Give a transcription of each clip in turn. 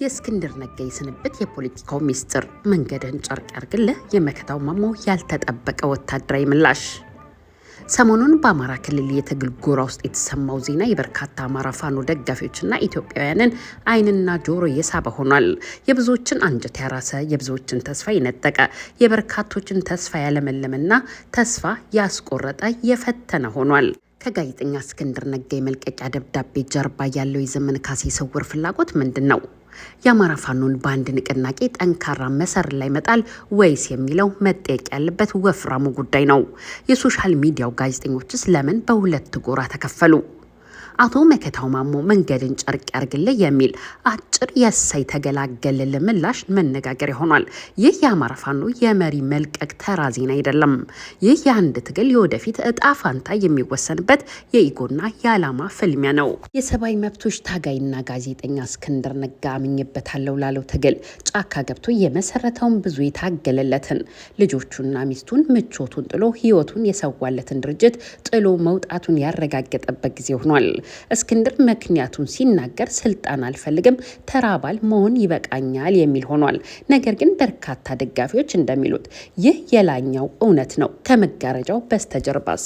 የእስክንድር ነጋ ስንብት የፖለቲካው ሚስጥር መንገድን ጨርቅ ያርግልህ የመከታው ማሞ ያልተጠበቀ ወታደራዊ ምላሽ። ሰሞኑን በአማራ ክልል የትግል ጎራ ውስጥ የተሰማው ዜና የበርካታ አማራ ፋኖ ደጋፊዎችና ኢትዮጵያውያንን ዓይንና ጆሮ የሳበ ሆኗል። የብዙዎችን አንጀት ያራሰ፣ የብዙዎችን ተስፋ የነጠቀ፣ የበርካቶችን ተስፋ ያለመለመና ተስፋ ያስቆረጠ የፈተነ ሆኗል። ከጋዜጠኛ እስክንድር ነጋ የመልቀቂያ ደብዳቤ ጀርባ ያለው የዘመነ ካሴ ስውር ፍላጎት ምንድን ነው? የአማራ ፋኖን በአንድ ንቅናቄ ጠንካራ መሰረት ላይ መጣል ወይስ የሚለው መጠየቅ ያለበት ወፍራሙ ጉዳይ ነው። የሶሻል ሚዲያው ጋዜጠኞችስ ለምን በሁለት ጎራ ተከፈሉ? አቶ መከታው ማሞ መንገድን ጨርቅ ያርግልህ የሚል አጭር የእሰይ ተገላገለል ምላሽ መነጋገሪያ ሆኗል። ይህ የአማራ ፋኖ የመሪ መልቀቅ ተራ ዜና አይደለም። ይህ የአንድ ትግል የወደፊት እጣ ፋንታ የሚወሰንበት የኢጎና የዓላማ ፍልሚያ ነው። የሰብአዊ መብቶች ታጋይና ጋዜጠኛ እስክንድር ነጋ አምኜበታለሁ ላለው ትግል ጫካ ገብቶ የመሰረተውን ብዙ የታገለለትን ልጆቹና ሚስቱን ምቾቱን ጥሎ ህይወቱን የሰዋለትን ድርጅት ጥሎ መውጣቱን ያረጋገጠበት ጊዜ ሆኗል። እስክንድር ምክንያቱን ሲናገር ስልጣን አልፈልግም፣ ተራ አባል መሆን ይበቃኛል የሚል ሆኗል። ነገር ግን በርካታ ደጋፊዎች እንደሚሉት ይህ የላኛው እውነት ነው። ከመጋረጃው በስተጀርባስ?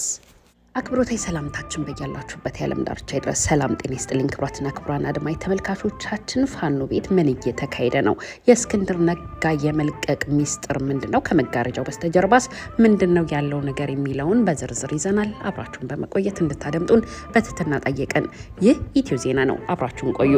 አክብሮታዊ ሰላምታችን በያላችሁበት የዓለም ዳርቻ ድረስ ሰላም ጤና ይስጥልኝ። ክቡራትና ክቡራን አድማጭ ተመልካቾቻችን ፋኖ ቤት ምን እየተካሄደ ነው? የእስክንድር ነጋ የመልቀቅ ሚስጥር ምንድን ነው? ከመጋረጃው በስተጀርባስ ምንድን ነው ያለው ነገር የሚለውን በዝርዝር ይዘናል። አብራችሁን በመቆየት እንድታደምጡን በትህትና ጠየቅን። ይህ ኢትዮ ዜና ነው። አብራችሁን ቆዩ።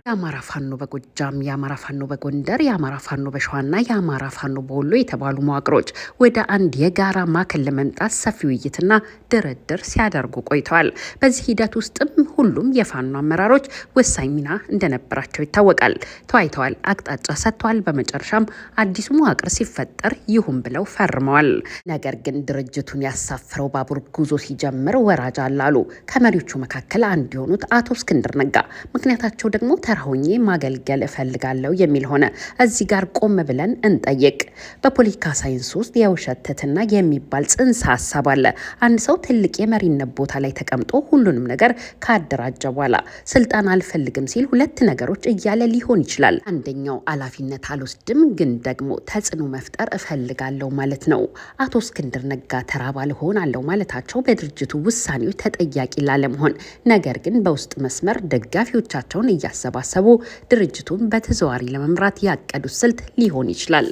የአማራ ፋኖ በጎጃም፣ የአማራ ፋኖ በጎንደር፣ የአማራ ፋኖ በሸዋና የአማራ ፋኖ በወሎ የተባሉ መዋቅሮች ወደ አንድ የጋራ ማዕከል ለመምጣት ሰፊ ውይይትና ድርድር ሲያደርጉ ቆይተዋል። በዚህ ሂደት ውስጥም ሁሉም የፋኖ አመራሮች ወሳኝ ሚና እንደነበራቸው ይታወቃል። ተወያይተዋል፣ አቅጣጫ ሰጥተዋል። በመጨረሻም አዲሱ መዋቅር ሲፈጠር ይሁን ብለው ፈርመዋል። ነገር ግን ድርጅቱን ያሳፈረው ባቡር ጉዞ ሲጀምር ወራጅ አላሉ። ከመሪዎቹ መካከል አንዱ የሆኑት አቶ እስክንድር ነጋ ምክንያታቸው ደግሞ ሆኜ ማገልገል እፈልጋለሁ የሚል ሆነ። እዚህ ጋር ቆም ብለን እንጠይቅ። በፖለቲካ ሳይንስ ውስጥ የውሸት ትህትና የሚባል ጽንሰ ሀሳብ አለ። አንድ ሰው ትልቅ የመሪነት ቦታ ላይ ተቀምጦ ሁሉንም ነገር ካደራጀ በኋላ ስልጣን አልፈልግም ሲል ሁለት ነገሮች እያለ ሊሆን ይችላል። አንደኛው ኃላፊነት አልወስድም ግን ደግሞ ተጽዕኖ መፍጠር እፈልጋለሁ ማለት ነው። አቶ እስክንድር ነጋ ተራ አባል እሆናለሁ ማለታቸው በድርጅቱ ውሳኔዎች ተጠያቂ ላለመሆን፣ ነገር ግን በውስጥ መስመር ደጋፊዎቻቸውን እያሰባሰቡ ድርጅቱን በተዘዋዋሪ ለመምራት ያቀዱት ስልት ሊሆን ይችላል።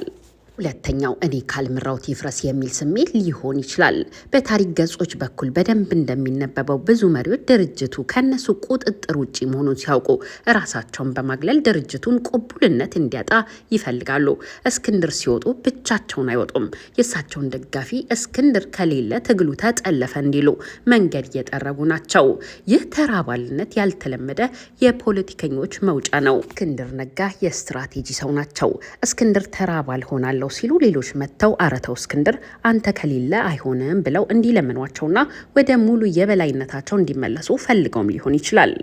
ሁለተኛው እኔ ካልምራውት ይፍረስ የሚል ስሜት ሊሆን ይችላል። በታሪክ ገጾች በኩል በደንብ እንደሚነበበው ብዙ መሪዎች ድርጅቱ ከነሱ ቁጥጥር ውጪ መሆኑን ሲያውቁ ራሳቸውን በማግለል ድርጅቱን ቅቡልነት እንዲያጣ ይፈልጋሉ። እስክንድር ሲወጡ ብቻቸውን አይወጡም። የእሳቸውን ደጋፊ እስክንድር ከሌለ ትግሉ ተጠለፈ እንዲሉ መንገድ እየጠረጉ ናቸው። ይህ ተራ አባልነት ያልተለመደ የፖለቲከኞች መውጫ ነው። እስክንድር ነጋ የስትራቴጂ ሰው ናቸው። እስክንድር ተራ አባል ሆናለሁ ሲሉ ሌሎች መጥተው አረተው እስክንድር አንተ ከሌለ አይሆንም ብለው እንዲለምኗቸውና ወደ ሙሉ የበላይነታቸው እንዲመለሱ ፈልገውም ሊሆን ይችላል።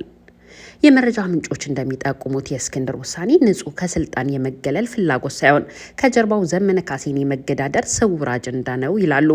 የመረጃ ምንጮች እንደሚጠቁሙት የእስክንድር ውሳኔ ንጹህ ከስልጣን የመገለል ፍላጎት ሳይሆን ከጀርባው ዘመነ ካሴን የመገዳደር ስውር አጀንዳ ነው ይላሉ።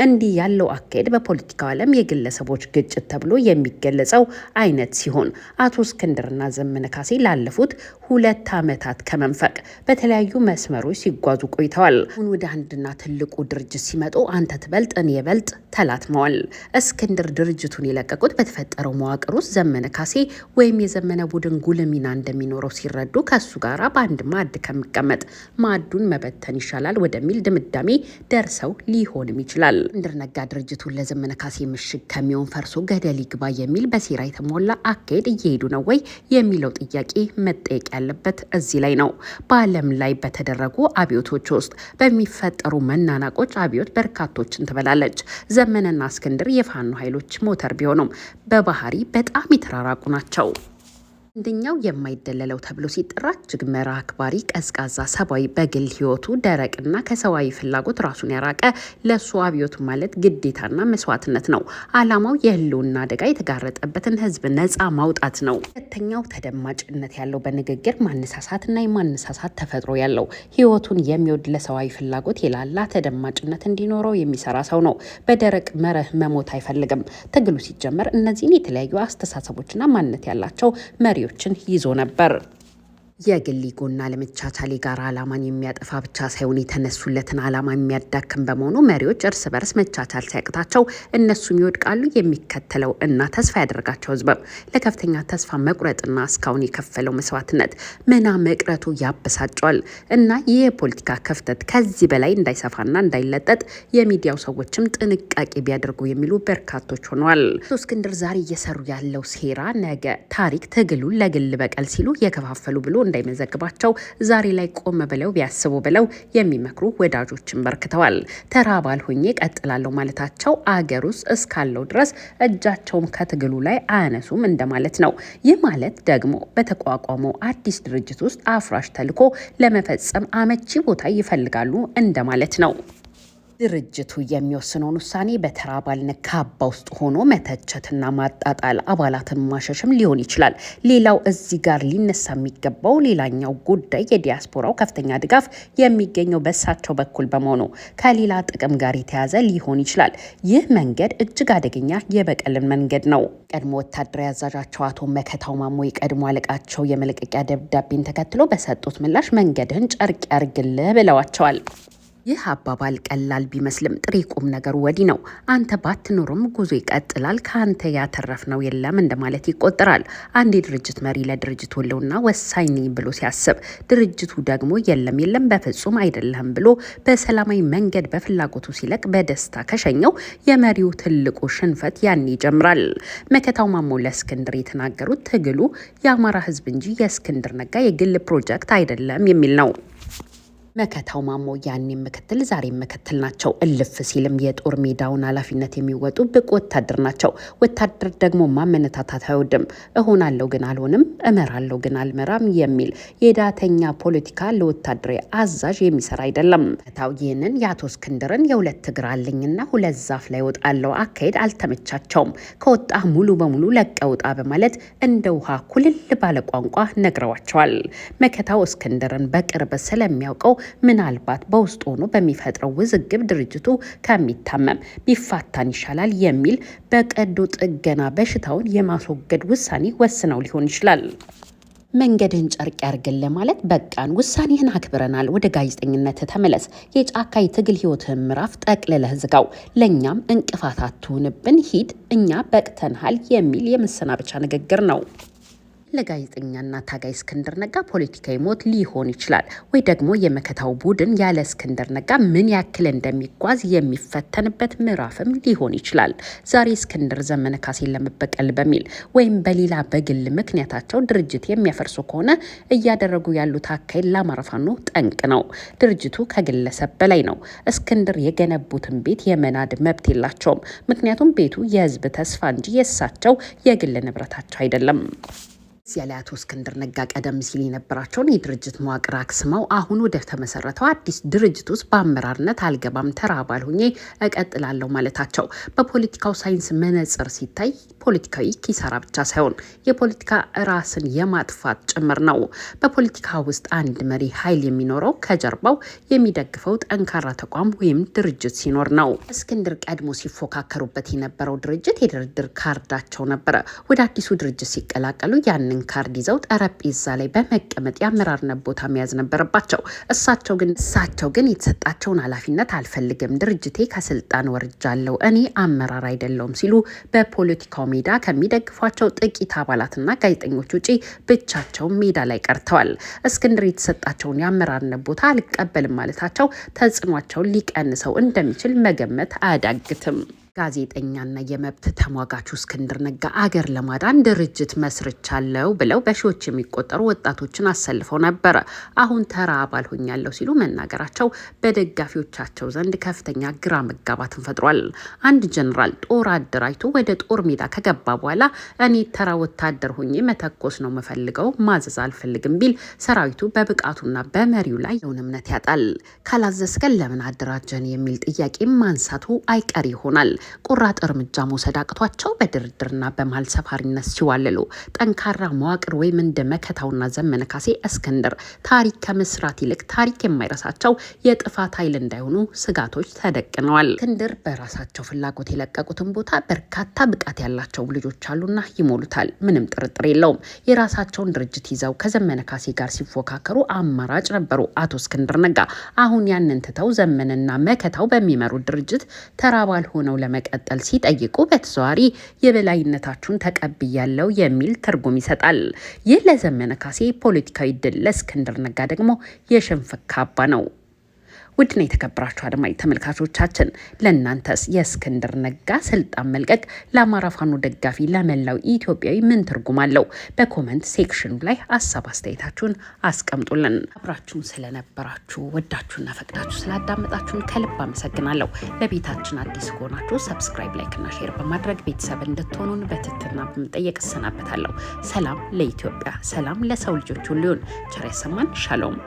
እንዲህ ያለው አካሄድ በፖለቲካው ዓለም የግለሰቦች ግጭት ተብሎ የሚገለጸው አይነት ሲሆን አቶ እስክንድርና ዘመነ ካሴ ላለፉት 2 ዓመታት ከመንፈቅ በተለያዩ መስመሮች ሲጓዙ ቆይተዋል። አሁን ወደ አንድና ትልቁ ድርጅት ሲመጡ አንተ ትበልጥ እኔ የበልጥ ተላትመዋል። እስክንድር ድርጅቱን የለቀቁት በተፈጠረው መዋቅር ውስጥ ዘመነ ካሴ ወይም የዘመነ ቡድን ጉልህ ሚና እንደሚኖረው ሲረዱ ከሱ ጋር በአንድ ማዕድ ከሚቀመጥ ማዕዱን መበተን ይሻላል ወደሚል ድምዳሜ ደርሰው ሊሆንም ይችላል። እስክንድር ነጋ ድርጅቱን ለዘመነ ካሴ ምሽግ ከሚሆን ፈርሶ ገደል ይግባ የሚል በሴራ የተሞላ አካሄድ እየሄዱ ነው ወይ የሚለው ጥያቄ መጠየቅ ያለበት እዚህ ላይ ነው። በዓለም ላይ በተደረጉ አብዮቶች ውስጥ በሚፈጠሩ መናናቆች አብዮት በርካቶችን ትበላለች። ዘመነና እስክንድር የፋኖ ኃይሎች ሞተር ቢሆኑም በባህሪ በጣም የተራራቁ ናቸው። አንደኛው የማይደለለው ተብሎ ሲጠራ እጅግ መርህ አክባሪ፣ ቀዝቃዛ፣ ሰብአዊ፣ በግል ህይወቱ ደረቅና ከሰብአዊ ፍላጎት ራሱን ያራቀ፣ ለሱ አብዮት ማለት ግዴታና መስዋዕትነት ነው። አላማው የህልውና አደጋ የተጋረጠበትን ህዝብ ነፃ ማውጣት ነው። ሁለተኛው ተደማጭነት ያለው በንግግር ማነሳሳትና የማነሳሳት ተፈጥሮ ያለው ህይወቱን የሚወድ ለሰብአዊ ፍላጎት የላላ ተደማጭነት እንዲኖረው የሚሰራ ሰው ነው። በደረቅ መርህ መሞት አይፈልግም። ትግሉ ሲጀመር እነዚህን የተለያዩ አስተሳሰቦችና ማንነት ያላቸው መሪዎችን ይዞ ነበር። የግል ኢጎና ለመቻቻል የጋራ ዓላማን የሚያጠፋ ብቻ ሳይሆን የተነሱለትን ዓላማ የሚያዳክም በመሆኑ መሪዎች እርስ በርስ መቻቻል ሲያቅታቸው እነሱም ይወድቃሉ። የሚከተለው እና ተስፋ ያደርጋቸው ህዝብም ለከፍተኛ ተስፋ መቁረጥና እስካሁን የከፈለው መስዋዕትነት መና መቅረቱ ያበሳጫል እና ይህ የፖለቲካ ክፍተት ከዚህ በላይ እንዳይሰፋና እንዳይለጠጥ የሚዲያው ሰዎችም ጥንቃቄ ቢያደርጉ የሚሉ በርካቶች ሆነዋል። እስክንድር ዛሬ እየሰሩ ያለው ሴራ ነገ ታሪክ ትግሉን ለግል በቀል ሲሉ የከፋፈሉ ብሎ እንዳይመዘግባቸው ዛሬ ላይ ቆም ብለው ቢያስቡ ብለው የሚመክሩ ወዳጆችን በርክተዋል። ተራ አባል ሆኜ ቀጥላለሁ ማለታቸው አገር ውስጥ እስካለው ድረስ እጃቸውም ከትግሉ ላይ አያነሱም እንደማለት ነው። ይህ ማለት ደግሞ በተቋቋመው አዲስ ድርጅት ውስጥ አፍራሽ ተልዕኮ ለመፈጸም አመቺ ቦታ ይፈልጋሉ እንደማለት ነው። ድርጅቱ የሚወስነውን ውሳኔ በተራ አባልነት ካባ ውስጥ ሆኖ መተቸትና ማጣጣል፣ አባላትን ማሸሽም ሊሆን ይችላል። ሌላው እዚህ ጋር ሊነሳ የሚገባው ሌላኛው ጉዳይ የዲያስፖራው ከፍተኛ ድጋፍ የሚገኘው በሳቸው በኩል በመሆኑ ከሌላ ጥቅም ጋር የተያዘ ሊሆን ይችላል። ይህ መንገድ እጅግ አደገኛ የበቀልን መንገድ ነው። ቀድሞ ወታደራዊ አዛዣቸው አቶ መከታው ማሞ የቀድሞ አለቃቸው የመለቀቂያ ደብዳቤን ተከትሎ በሰጡት ምላሽ መንገድህን ጨርቅ ያርግልህ ብለዋቸዋል። ይህ አባባል ቀላል ቢመስልም ጥሬ ቁም ነገሩ ወዲህ ነው። አንተ ባትኖርም ጉዞ ይቀጥላል፣ ከአንተ ያተረፍነው የለም እንደማለት ይቆጠራል። አንድ የድርጅት መሪ ለድርጅቱ ህልውና ወሳኝ ነኝ ብሎ ሲያስብ፣ ድርጅቱ ደግሞ የለም በፍጹም አይደለም ብሎ በሰላማዊ መንገድ በፍላጎቱ ሲለቅ በደስታ ከሸኘው የመሪው ትልቁ ሽንፈት ያን ይጀምራል። መከታው ማሞ ለእስክንድር የተናገሩት ትግሉ የአማራ ህዝብ እንጂ የእስክንድር ነጋ የግል ፕሮጀክት አይደለም የሚል ነው። መከታው ማሞ ያኔም ምክትል ዛሬም ምክትል ናቸው። እልፍ ሲልም የጦር ሜዳውን ኃላፊነት የሚወጡ ብቁ ወታደር ናቸው። ወታደር ደግሞ ማመነታታት አይወድም። እሆናለሁ ግን አልሆንም፣ እመራለሁ ግን አልመራም የሚል የዳተኛ ፖለቲካ ለወታደራዊ አዛዥ የሚሰራ አይደለም። መከታው ይህንን የአቶ እስክንድርን የሁለት እግር አለኝና ሁለት ዛፍ ላይ ወጣለው አካሄድ አልተመቻቸውም። ከወጣ ሙሉ በሙሉ ለቀውጣ በማለት እንደ ውሃ ኩልል ባለ ቋንቋ ነግረዋቸዋል። መከታው እስክንድርን በቅርብ ስለሚያውቀው ምናልባት በውስጥ ሆኖ በሚፈጥረው ውዝግብ ድርጅቱ ከሚታመም ቢፋታን ይሻላል የሚል በቀዶ ጥገና በሽታውን የማስወገድ ውሳኔ ወስነው ሊሆን ይችላል። መንገድህን ጨርቅ ያርግልህ ማለት በቃን፣ ውሳኔህን አክብረናል፣ ወደ ጋዜጠኝነት ተመለስ፣ የጫካ የትግል ህይወትህን ምዕራፍ ጠቅልለህ ዝጋው፣ ለእኛም እንቅፋት አትሁንብን፣ ሂድ፣ እኛ በቅተንሃል የሚል የመሰናበቻ ንግግር ነው። ለጋዜጠኛና ታጋይ እስክንድር ነጋ ፖለቲካዊ ሞት ሊሆን ይችላል፣ ወይ ደግሞ የመከታው ቡድን ያለ እስክንድር ነጋ ምን ያክል እንደሚጓዝ የሚፈተንበት ምዕራፍም ሊሆን ይችላል። ዛሬ እስክንድር ዘመነ ካሴን ለመበቀል በሚል ወይም በሌላ በግል ምክንያታቸው ድርጅት የሚያፈርሱ ከሆነ እያደረጉ ያሉት አካሄድ ለአማራ ፋኖ ጠንቅ ነው። ድርጅቱ ከግለሰብ በላይ ነው። እስክንድር የገነቡትን ቤት የመናድ መብት የላቸውም። ምክንያቱም ቤቱ የህዝብ ተስፋ እንጂ የእሳቸው የግል ንብረታቸው አይደለም። እዚያ ላይ አቶ እስክንድር ነጋ ቀደም ሲል የነበራቸውን የድርጅት መዋቅር አክስመው አሁን ወደ ተመሰረተው አዲስ ድርጅት ውስጥ በአመራርነት አልገባም፣ ተራ አባል ሆኜ እቀጥላለሁ ማለታቸው በፖለቲካው ሳይንስ መነጽር ሲታይ ፖለቲካዊ ኪሳራ ብቻ ሳይሆን የፖለቲካ ራስን የማጥፋት ጭምር ነው። በፖለቲካ ውስጥ አንድ መሪ ኃይል የሚኖረው ከጀርባው የሚደግፈው ጠንካራ ተቋም ወይም ድርጅት ሲኖር ነው። እስክንድር ቀድሞ ሲፎካከሩበት የነበረው ድርጅት የድርድር ካርዳቸው ነበረ። ወደ አዲሱ ድርጅት ሲቀላቀሉ ያንን ካርድ ይዘው ጠረጴዛ ላይ በመቀመጥ የአመራርነት ቦታ መያዝ ነበረባቸው። እሳቸው ግን የተሰጣቸውን ኃላፊነት አልፈልግም፣ ድርጅቴ ከስልጣን ወርጃለሁ፣ እኔ አመራር አይደለሁም ሲሉ በፖለቲካው ሜዳ ከሚደግፏቸው ጥቂት አባላትና ጋዜጠኞች ውጪ ብቻቸውን ሜዳ ላይ ቀርተዋል። እስክንድር የተሰጣቸውን የአመራርነት ቦታ አልቀበልም ማለታቸው ተጽዕኗቸውን ሊቀንሰው እንደሚችል መገመት አያዳግትም። ጋዜጠኛና የመብት ተሟጋቹ እስክንድር ነጋ አገር ለማዳን ድርጅት መስርቻለሁ ብለው በሺዎች የሚቆጠሩ ወጣቶችን አሰልፈው ነበረ። አሁን ተራ አባል ሆኛለሁ ሲሉ መናገራቸው በደጋፊዎቻቸው ዘንድ ከፍተኛ ግራ መጋባትን ፈጥሯል። አንድ ጀነራል ጦር አደራጅቶ ወደ ጦር ሜዳ ከገባ በኋላ እኔ ተራ ወታደር ሆኜ መተኮስ ነው የምፈልገው፣ ማዘዝ አልፈልግም ቢል ሰራዊቱ በብቃቱና በመሪው ላይ የውን እምነት ያጣል። ካላዘዝከን ለምን አደራጀን የሚል ጥያቄ ማንሳቱ አይቀር ይሆናል። ቁራጥ እርምጃ መውሰድ አቅቷቸው በድርድርና በመሀል ሰፋሪነት ሲዋልሉ ጠንካራ መዋቅር ወይም እንደ መከታውና ዘመነ ካሴ እስክንድር ታሪክ ከመስራት ይልቅ ታሪክ የማይረሳቸው የጥፋት ኃይል እንዳይሆኑ ስጋቶች ተደቅነዋል። እስክንድር በራሳቸው ፍላጎት የለቀቁትን ቦታ በርካታ ብቃት ያላቸው ልጆች አሉና ይሞሉታል፣ ምንም ጥርጥር የለውም። የራሳቸውን ድርጅት ይዘው ከዘመነ ካሴ ጋር ሲፎካከሩ አማራጭ ነበሩ አቶ እስክንድር ነጋ። አሁን ያንን ትተው ዘመንና መከታው በሚመሩት ድርጅት ተራ አባል ሆነው ለመቀጠል ሲጠይቁ በተዘዋዋሪ የበላይነታችሁን ተቀብያለሁ የሚል ትርጉም ይሰጣል። ይህ ለዘመነ ካሴ ፖለቲካዊ ድል፣ ለእስክንድር ነጋ ደግሞ የሽንፈት ካባ ነው። ውድና የተከበራችሁ አድማጭ ተመልካቾቻችን ለእናንተስ የእስክንድር ነጋ ስልጣን መልቀቅ ለአማራ ፋኖ ደጋፊ ለመላው ኢትዮጵያዊ ምን ትርጉም አለው? በኮመንት ሴክሽኑ ላይ ሀሳብ አስተያየታችሁን አስቀምጡልን። አብራችሁን ስለነበራችሁ ወዳችሁና ፈቅዳችሁ ስላዳመጣችሁን ከልብ አመሰግናለሁ። ለቤታችን አዲስ ከሆናችሁ ሰብስክራይብ፣ ላይክ እና ሼር በማድረግ ቤተሰብ እንድትሆኑን በትህትና በመጠየቅ እሰናበታለሁ። ሰላም ለኢትዮጵያ፣ ሰላም ለሰው ልጆች ሁሉ ይሁን። ቸር ያሰማን። ሻሎም